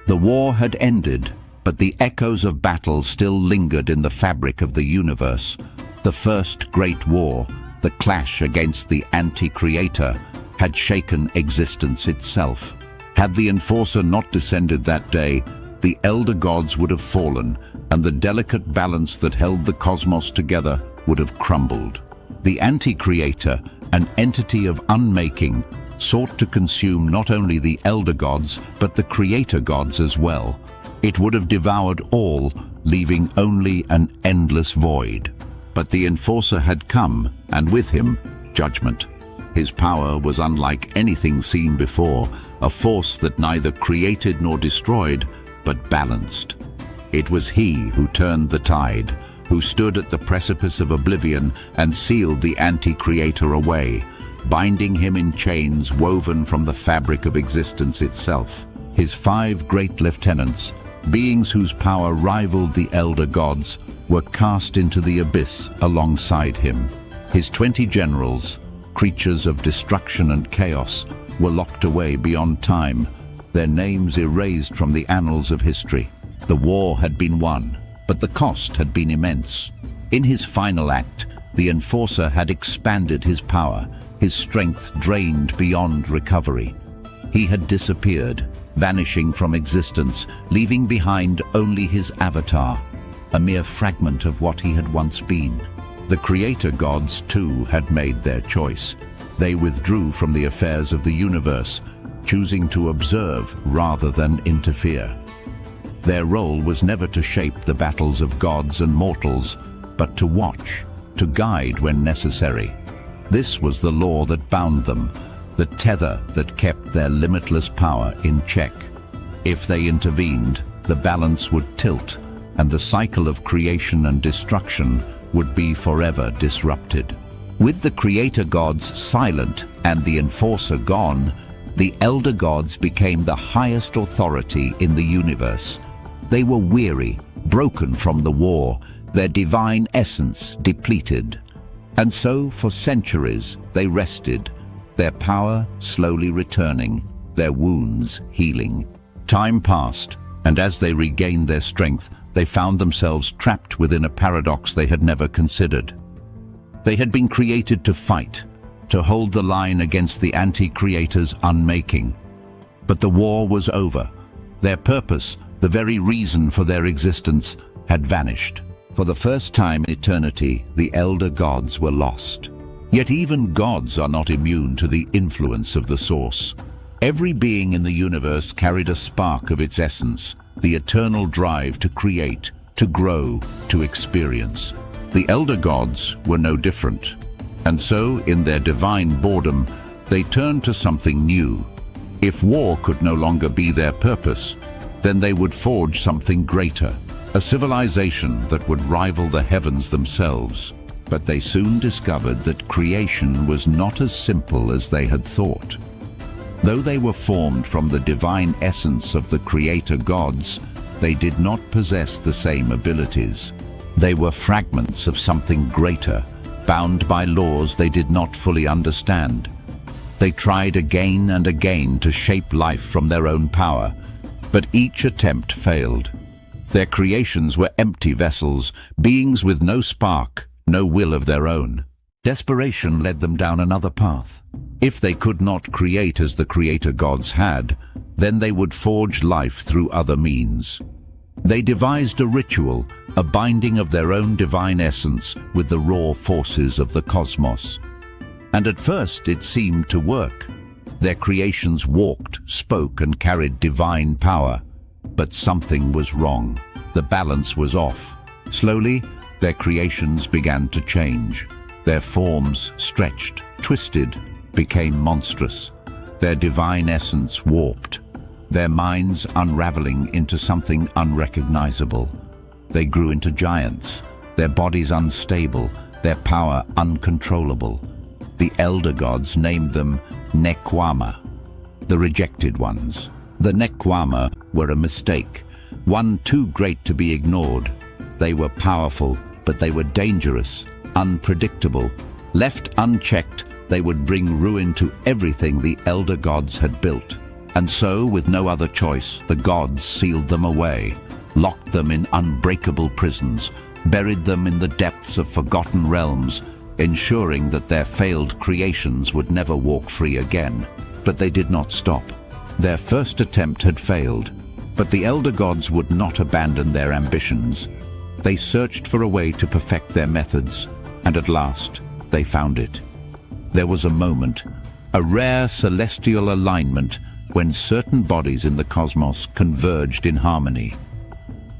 The war had ended, but the echoes of battle still lingered in the fabric of the universe. The first great war, the clash against the anti-creator, had shaken existence itself. Had the enforcer not descended that day, the elder gods would have fallen, and the delicate balance that held the cosmos together would have crumbled. The anti-creator, an entity of unmaking, sought to consume not only the elder gods, but the creator gods as well. It would have devoured all, leaving only an endless void. But the enforcer had come, and with him, judgment. His power was unlike anything seen before, a force that neither created nor destroyed, but balanced. It was he who turned the tide, who stood at the precipice of oblivion and sealed the anti-creator away, binding him in chains woven from the fabric of existence itself. His 5 great lieutenants, beings whose power rivaled the elder gods, were cast into the abyss alongside him. His 20 generals, creatures of destruction and chaos, were locked away beyond time, their names erased from the annals of history. The war had been won, but the cost had been immense. In his final act, the enforcer had expanded his power, his strength drained beyond recovery. He had disappeared, vanishing from existence, leaving behind only his avatar, a mere fragment of what he had once been. The creator gods, too, had made their choice. They withdrew from the affairs of the universe, choosing to observe rather than interfere. Their role was never to shape the battles of gods and mortals, but to watch, to guide when necessary. This was the law that bound them, the tether that kept their limitless power in check. If they intervened, the balance would tilt, and the cycle of creation and destruction would be forever disrupted. With the creator gods silent and the enforcer gone, the elder gods became the highest authority in the universe. They were weary, broken from the war, their divine essence depleted. And so, for centuries, they rested, their power slowly returning, their wounds healing. Time passed, and as they regained their strength, they found themselves trapped within a paradox they had never considered. They had been created to fight, to hold the line against the anti-creator's unmaking. But the war was over. Their purpose, the very reason for their existence, had vanished. For the first time in eternity, the elder gods were lost. Yet even gods are not immune to the influence of the source. Every being in the universe carried a spark of its essence, the eternal drive to create, to grow, to experience. The elder gods were no different. And so, in their divine boredom, they turned to something new. If war could no longer be their purpose, then they would forge something greater, a civilization that would rival the heavens themselves. But they soon discovered that creation was not as simple as they had thought. Though they were formed from the divine essence of the creator gods, they did not possess the same abilities. They were fragments of something greater, bound by laws they did not fully understand. They tried again and again to shape life from their own power, but each attempt failed. Their creations were empty vessels, beings with no spark, no will of their own. Desperation led them down another path. If they could not create as the creator gods had, then they would forge life through other means. They devised a ritual, a binding of their own divine essence with the raw forces of the cosmos. And at first it seemed to work. Their creations walked, spoke, and carried divine power. But something was wrong. The balance was off. Slowly, their creations began to change. Their forms stretched, twisted, became monstrous. Their divine essence warped, their minds unraveling into something unrecognizable. They grew into giants, their bodies unstable, their power uncontrollable. The elder gods named them Nekwama, the rejected ones. The Nekwama were a mistake, one too great to be ignored. They were powerful, but they were dangerous, unpredictable. Left unchecked, they would bring ruin to everything the elder gods had built. And so, with no other choice, the gods sealed them away, locked them in unbreakable prisons, buried them in the depths of forgotten realms, ensuring that their failed creations would never walk free again. But they did not stop. Their first attempt had failed, but the elder gods would not abandon their ambitions. They searched for a way to perfect their methods, and at last, they found it. There was a moment, a rare celestial alignment, when certain bodies in the cosmos converged in harmony.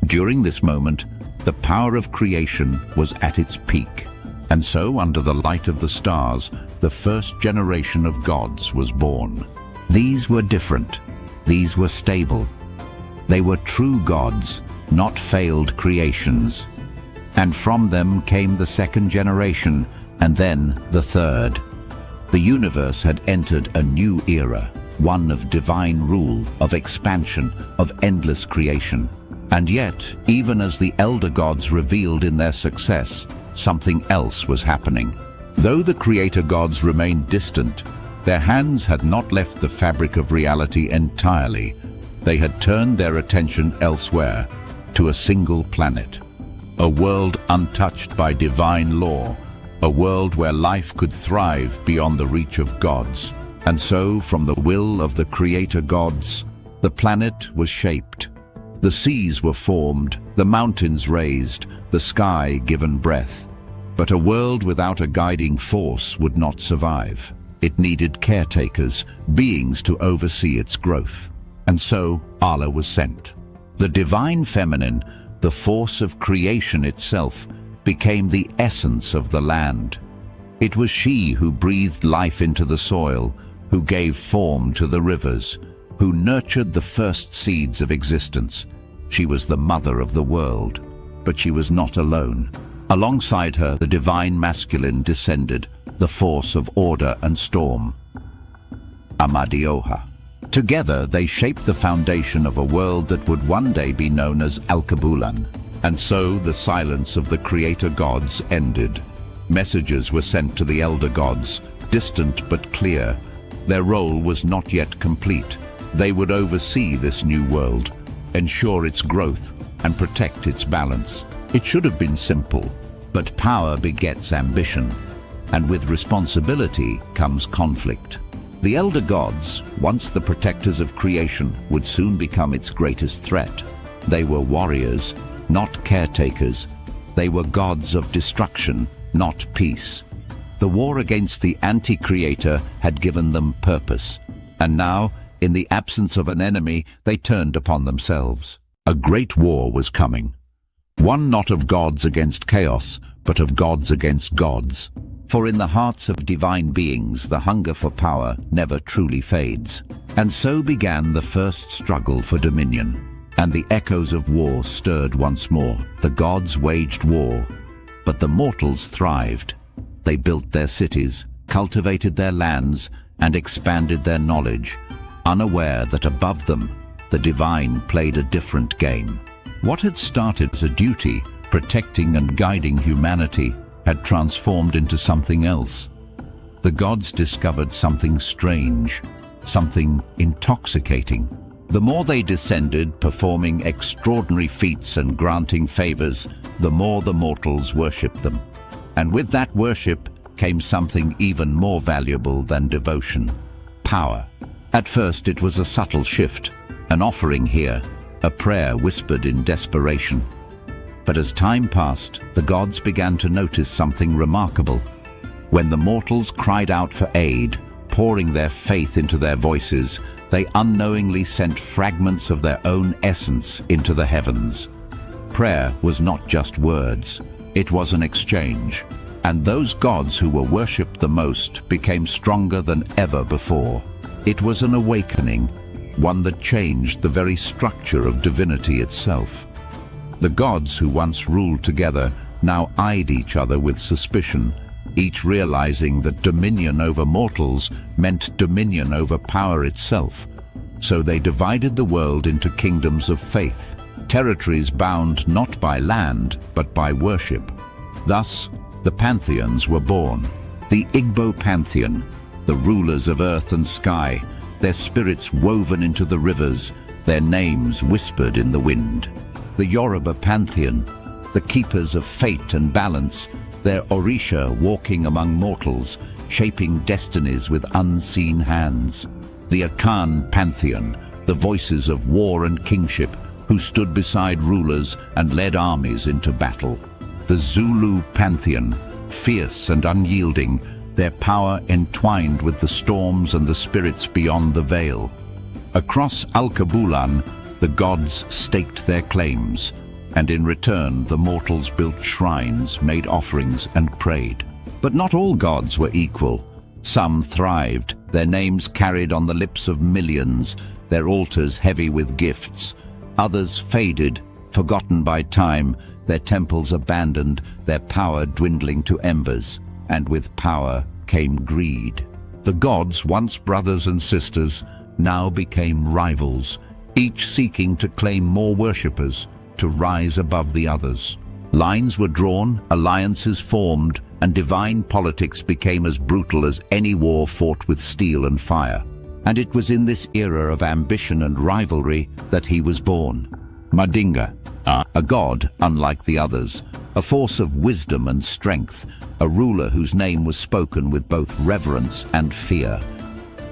During this moment, the power of creation was at its peak, and so, under the light of the stars, the first generation of gods was born. These were different. These were stable. They were true gods, not failed creations. And from them came the second generation, and then the third. The universe had entered a new era, one of divine rule, of expansion, of endless creation. And yet, even as the elder gods revealed in their success, something else was happening. Though the creator gods remained distant, their hands had not left the fabric of reality entirely. They had turned their attention elsewhere, to a single planet. A world untouched by divine law, a world where life could thrive beyond the reach of gods. And so, from the will of the creator gods, the planet was shaped. The seas were formed, the mountains raised, the sky given breath. But a world without a guiding force would not survive. It needed caretakers, beings to oversee its growth. And so, Ala was sent. The divine feminine, the force of creation itself, became the essence of the land. It was she who breathed life into the soil, who gave form to the rivers, who nurtured the first seeds of existence. She was the mother of the world, but she was not alone. Alongside her, the divine masculine descended, the force of order and storm. Amadioha. Together, they shaped the foundation of a world that would one day be known as Alkebulan. And so, the silence of the creator gods ended. Messages were sent to the elder gods, distant but clear. Their role was not yet complete. They would oversee this new world, ensure its growth, and protect its balance. It should have been simple, but power begets ambition, and with responsibility comes conflict. The elder gods, once the protectors of creation, would soon become its greatest threat. They were warriors, not caretakers. They were gods of destruction, not peace. The war against the anti-creator had given them purpose, and now, in the absence of an enemy, they turned upon themselves. A great war was coming. One not of gods against chaos, but of gods against gods. For in the hearts of divine beings, the hunger for power never truly fades. And so began the first struggle for dominion. And the echoes of war stirred once more. The gods waged war, but the mortals thrived. They built their cities, cultivated their lands, and expanded their knowledge, unaware that above them, the divine played a different game. What had started as a duty, protecting and guiding humanity, had transformed into something else. The gods discovered something strange, something intoxicating. The more they descended, performing extraordinary feats and granting favors, the more the mortals worshipped them. And with that worship came something even more valuable than devotion: power. At first it was a subtle shift, an offering here, a prayer whispered in desperation. But as time passed, the gods began to notice something remarkable. When the mortals cried out for aid, pouring their faith into their voices, they unknowingly sent fragments of their own essence into the heavens. Prayer was not just words, it was an exchange. And those gods who were worshipped the most became stronger than ever before. It was an awakening, one that changed the very structure of divinity itself. The gods who once ruled together now eyed each other with suspicion, each realizing that dominion over mortals meant dominion over power itself. So they divided the world into kingdoms of faith, territories bound not by land but by worship. Thus, the pantheons were born. The Igbo pantheon, the rulers of earth and sky, their spirits woven into the rivers, their names whispered in the wind. The Yoruba pantheon, the keepers of fate and balance, their Orisha walking among mortals, shaping destinies with unseen hands. The Akan pantheon, the voices of war and kingship, who stood beside rulers and led armies into battle. The Zulu pantheon, fierce and unyielding, their power entwined with the storms and the spirits beyond the veil. Across Alkebulan, the gods staked their claims, and in return the mortals built shrines, made offerings and prayed. But not all gods were equal. Some thrived, their names carried on the lips of millions, their altars heavy with gifts. Others faded, forgotten by time, their temples abandoned, their power dwindling to embers. And with power came greed. The gods, once brothers and sisters, now became rivals, each seeking to claim more worshippers, to rise above the others. Lines were drawn, alliances formed, and divine politics became as brutal as any war fought with steel and fire. And it was in this era of ambition and rivalry that he was born. Madinga, a god unlike the others, a force of wisdom and strength, a ruler whose name was spoken with both reverence and fear.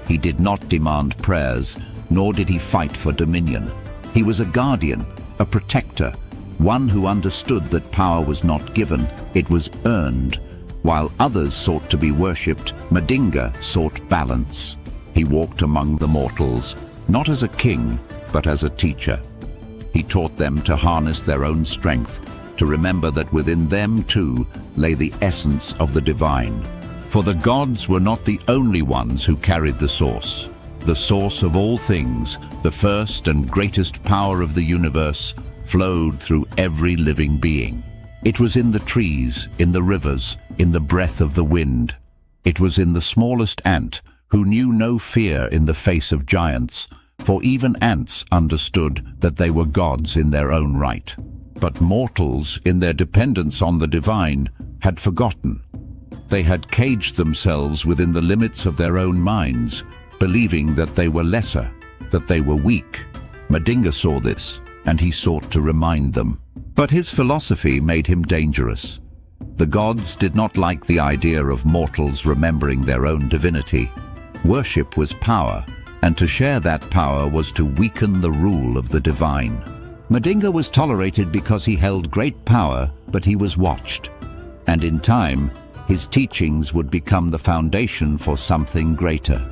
He did not demand prayers, nor did he fight for dominion. He was a guardian, a protector, one who understood that power was not given, it was earned. While others sought to be worshipped, Madinga sought balance. He walked among the mortals, not as a king, but as a teacher. He taught them to harness their own strength, to remember that within them too lay the essence of the divine. For the gods were not the only ones who carried the source. The source of all things, the first and greatest power of the universe, flowed through every living being. It was in the trees, in the rivers, in the breath of the wind. It was in the smallest ant, who knew no fear in the face of giants, for even ants understood that they were gods in their own right. But mortals, in their dependence on the divine, had forgotten. They had caged themselves within the limits of their own minds, believing that they were lesser, that they were weak. Madinga saw this, and he sought to remind them. But his philosophy made him dangerous. The gods did not like the idea of mortals remembering their own divinity. Worship was power, and to share that power was to weaken the rule of the divine. Madinga was tolerated because he held great power, but he was watched. And in time, his teachings would become the foundation for something greater.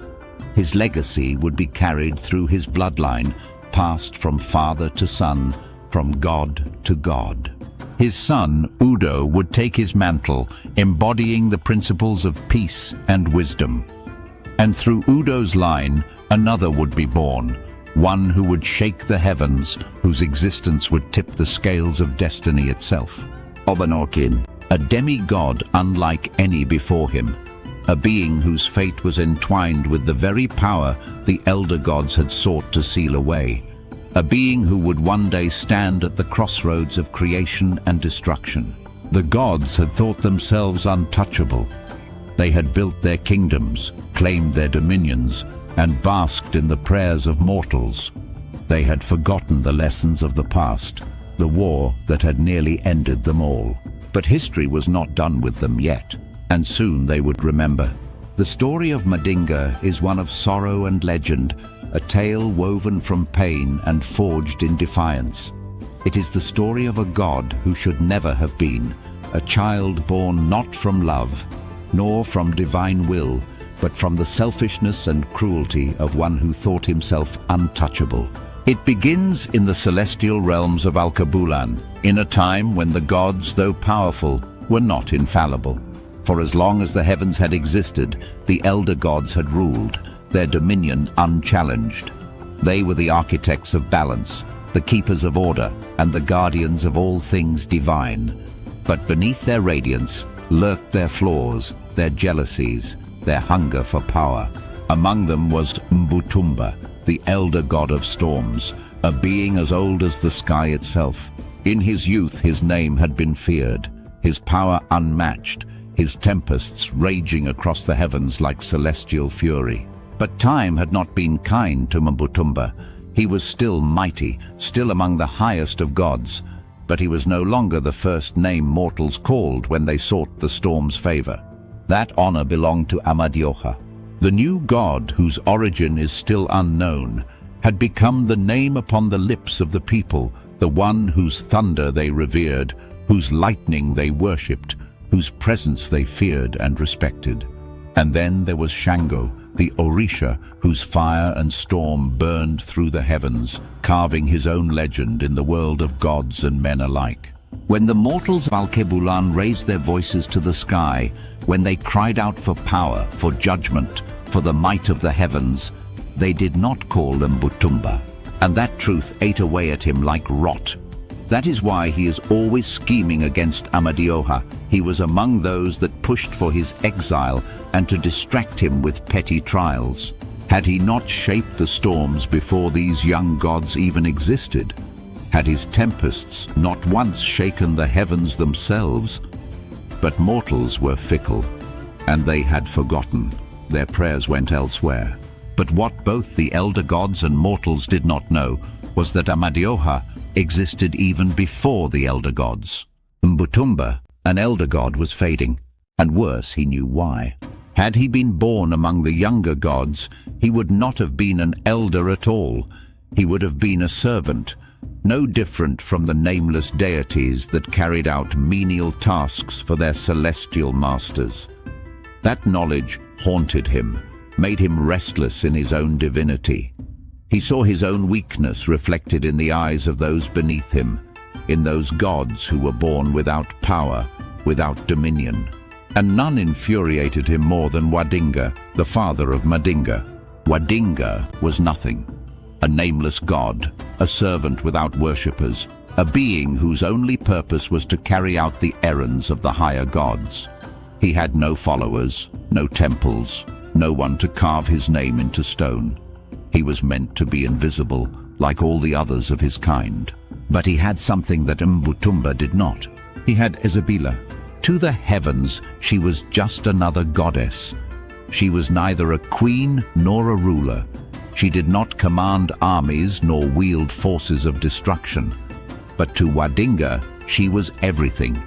His legacy would be carried through his bloodline, passed from father to son, from god to god. His son, Udo, would take his mantle, embodying the principles of peace and wisdom. And through Udo's line, another would be born, one who would shake the heavens, whose existence would tip the scales of destiny itself. Obanokin, a demigod unlike any before him, a being whose fate was entwined with the very power the elder gods had sought to seal away, a being who would one day stand at the crossroads of creation and destruction. The gods had thought themselves untouchable. They had built their kingdoms, claimed their dominions, and basked in the prayers of mortals. They had forgotten the lessons of the past, the war that had nearly ended them all. But history was not done with them yet, and soon they would remember. The story of Madinga is one of sorrow and legend, a tale woven from pain and forged in defiance. It is the story of a god who should never have been, a child born not from love, nor from divine will, but from the selfishness and cruelty of one who thought himself untouchable. It begins in the celestial realms of Alkebulan, in a time when the gods, though powerful, were not infallible. For as long as the heavens had existed, the elder gods had ruled, their dominion unchallenged. They were the architects of balance, the keepers of order, and the guardians of all things divine. But beneath their radiance lurked their flaws, their jealousies, their hunger for power. Among them was Mutumba, the elder god of storms, a being as old as the sky itself. In his youth his name had been feared, his power unmatched, his tempests raging across the heavens like celestial fury. But time had not been kind to Mutumba. He was still mighty, still among the highest of gods, but he was no longer the first name mortals called when they sought the storm's favor. That honor belonged to Amadioha. The new god, whose origin is still unknown, had become the name upon the lips of the people, the one whose thunder they revered, whose lightning they worshipped, whose presence they feared and respected. And then there was Shango, the Orisha, whose fire and storm burned through the heavens, carving his own legend in the world of gods and men alike. When the mortals of Alkebulan raised their voices to the sky, when they cried out for power, for judgment, for the might of the heavens, they did not call them Mutumba, and that truth ate away at him like rot. That is why he is always scheming against Amadioha. He was among those that pushed for his exile and to distract him with petty trials. Had he not shaped the storms before these young gods even existed? Had his tempests not once shaken the heavens themselves? But mortals were fickle, and they had forgotten. Their prayers went elsewhere. But what both the elder gods and mortals did not know was that Amadioha existed even before the elder gods. Mutumba, an elder god, was fading, and worse, he knew why. Had he been born among the younger gods, he would not have been an elder at all. He would have been a servant, no different from the nameless deities that carried out menial tasks for their celestial masters. That knowledge haunted him, made him restless in his own divinity. He saw his own weakness reflected in the eyes of those beneath him, in those gods who were born without power, without dominion. And none infuriated him more than Wadinga, the father of Madinga. Wadinga was nothing, a nameless god, a servant without worshippers, a being whose only purpose was to carry out the errands of the higher gods. He had no followers, no temples, no one to carve his name into stone. He was meant to be invisible, like all the others of his kind. But he had something that Mutumba did not. He had Isabella. To the heavens, she was just another goddess. She was neither a queen nor a ruler. She did not command armies nor wield forces of destruction. But to Wadinga, she was everything.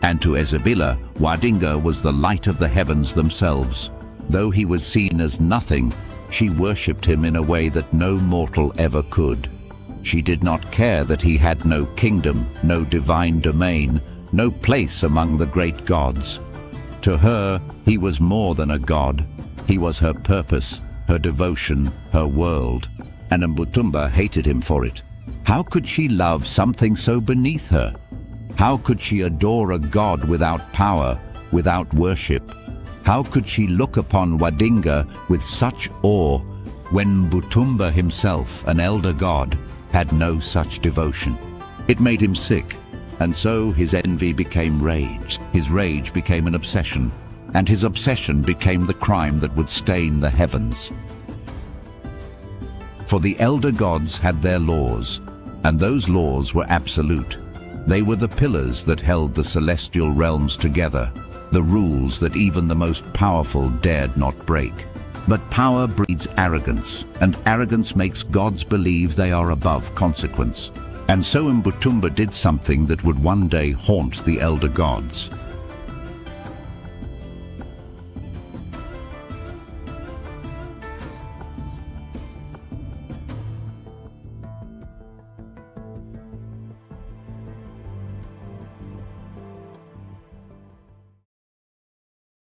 And to Isabella, Wadinga was the light of the heavens themselves. Though he was seen as nothing, she worshipped him in a way that no mortal ever could. She did not care that he had no kingdom, no divine domain, no place among the great gods. To her, he was more than a god. He was her purpose, her devotion, her world. And Mutumba hated him for it. How could she love something so beneath her? How could she adore a god without power, without worship? How could she look upon Wadinga with such awe when Mutumba himself, an elder god, had no such devotion? It made him sick, and so his envy became rage. His rage became an obsession, and his obsession became the crime that would stain the heavens. For the elder gods had their laws, and those laws were absolute. They were the pillars that held the celestial realms together, the rules that even the most powerful dared not break. But power breeds arrogance, and arrogance makes gods believe they are above consequence. And so Mutumba did something that would one day haunt the elder gods.